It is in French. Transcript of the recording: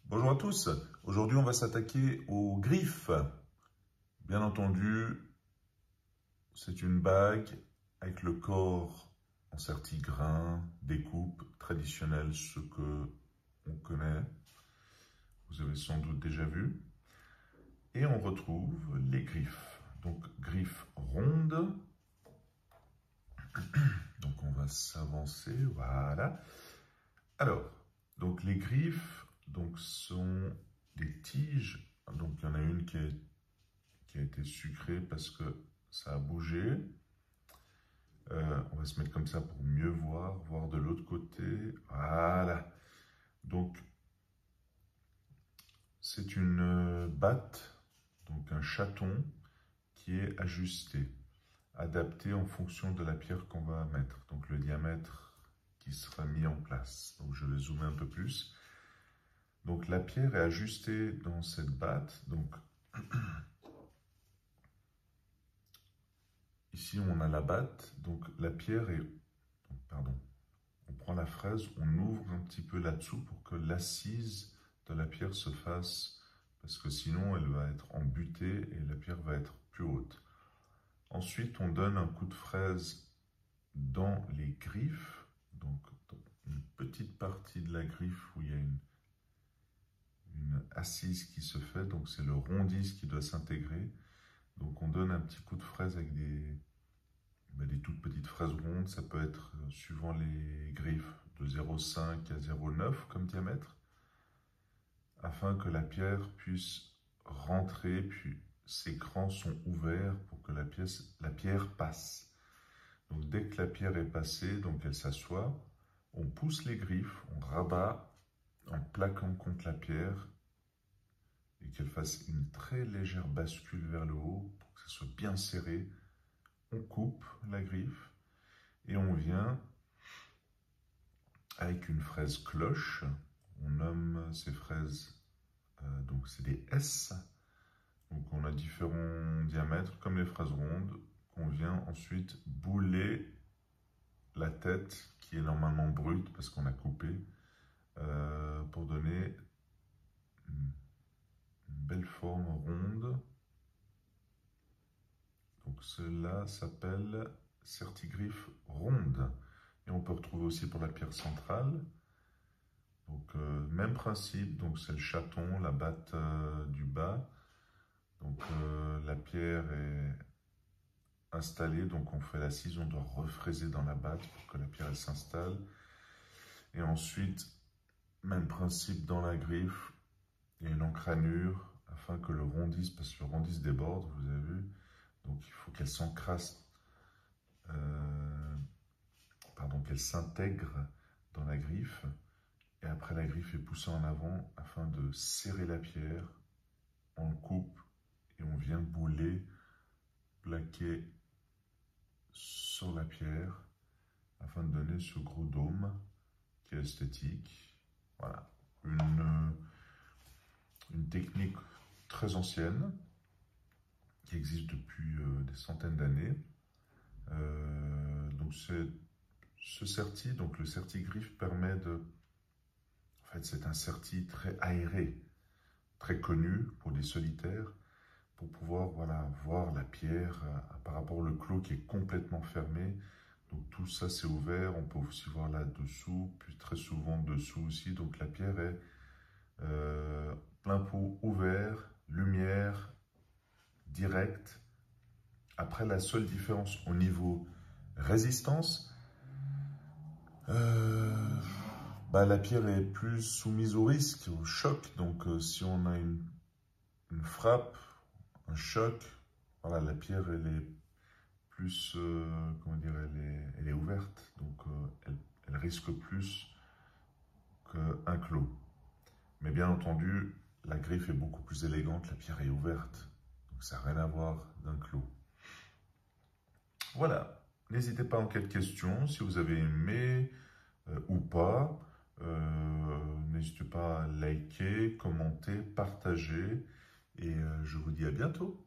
Bonjour à tous, aujourd'hui on va s'attaquer aux griffes. Bien entendu, c'est une bague avec le corps en certi-grain, découpe traditionnelle, ce que on connaît, vous avez sans doute déjà vu. Et on retrouve les griffes, donc griffes rondes. Donc on va s'avancer, voilà. Alors, donc les griffes sont des tiges, donc il y en a une qui a été sucrée parce que ça a bougé. On va se mettre comme ça pour mieux voir de l'autre côté, voilà. Donc c'est une batte, donc un chaton qui est ajusté, adapté en fonction de la pierre qu'on va mettre, donc le diamètre qui sera mis en place. Donc je vais zoomer un peu plus. Donc la pierre est ajustée dans cette batte. Donc ici on a la batte. Donc la pierre est, pardon, on prend la fraise, on ouvre un petit peu là-dessous pour que l'assise de la pierre se fasse, parce que sinon elle va être embutée et la pierre va être plus haute. Ensuite on donne un coup de fraise dans les griffes, donc dans une petite partie de la griffe où il y a une assise qui se fait, donc c'est le rondis qui doit s'intégrer. Donc on donne un petit coup de fraise avec des toutes petites fraises rondes, ça peut être suivant les griffes de 0,5 à 0,9 comme diamètre, afin que la pierre puisse rentrer, puis ses crans sont ouverts pour que la pierre passe. Donc dès que la pierre est passée, donc elle s'assoit, on pousse les griffes, on rabat en plaquant contre la pierre et qu'elle fasse une très légère bascule vers le haut pour que ça soit bien serré. On coupe la griffe et on vient avec une fraise cloche. On nomme ces fraises, donc c'est des S. Donc on a différents diamètres comme les fraises rondes qu'on vient ensuite bouler la tête qui est normalement brute parce qu'on a coupé pour donner une belle forme ronde. Donc cela s'appelle certigriffe ronde. Et on peut retrouver aussi pour la pierre centrale. Donc même principe, donc c'est le chaton, la batte du bas. Donc la pierre est installée, donc on fait l'assise, on doit refraiser dans la batte pour que la pierre s'installe. Et ensuite, même principe dans la griffe, il y a une encranure afin que le rondis, parce que le rondis déborde, vous avez vu, donc il faut qu'elle s'encrasse, qu'elle s'intègre dans la griffe. Et après, la griffe est poussée en avant afin de serrer la pierre. On coupe et on vient bouler, plaquer sur la pierre afin de donner ce gros dôme qui est esthétique. Voilà, une technique très ancienne qui existe depuis des centaines d'années. Donc ce certi, donc le certigriffe permet de... En fait, c'est un certi très aéré, très connu pour les solitaires, pour pouvoir voir la pierre par rapport au clos qui est complètement fermé. Donc tout ça c'est ouvert, on peut aussi voir là-dessous, puis très souvent dessous aussi. Donc la pierre est plein pot ouvert, lumière, directe. Après, la seule différence au niveau résistance, la pierre est plus soumise au risque, au choc. Donc si on a une frappe, un choc, voilà, la pierre elle est plus, comment dire, elle est ouverte, donc elle risque plus qu'un clos. Mais bien entendu, la griffe est beaucoup plus élégante, la pierre est ouverte, donc ça n'a rien à voir d'un clos. Voilà, n'hésitez pas en cas de questions, si vous avez aimé ou pas, n'hésitez pas à liker, commenter, partager, et je vous dis à bientôt.